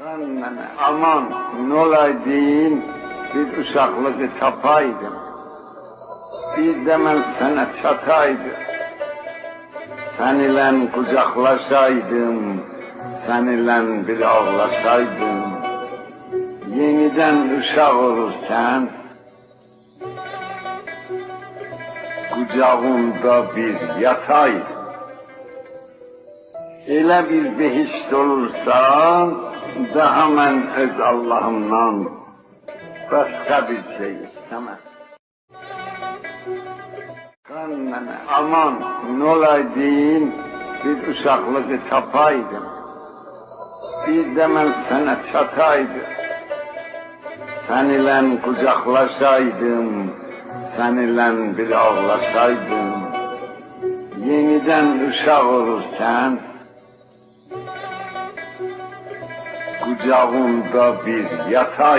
Mənə aman nolaydın, bir uşaqlığı tapaydım. Bir də mən sənə çataydım. Sən ilə qucaqlaşaydım, sən ilə bir ağlaşaydım. Yenidən uşaq olursan, qucağımda bir yataydım. Elə bir behişt olursan, daha mən öz Allahımdan başqa bir şey istemem. Mənə aman nolaydın, bir uşaqlığı tapaydım. Bir də mən sənə çataydım. Sən ilə qucaqlaşaydım, sən ilə bir ağlaşaydım. Yenidən uşaq olursan, qucağımda bir yataydım.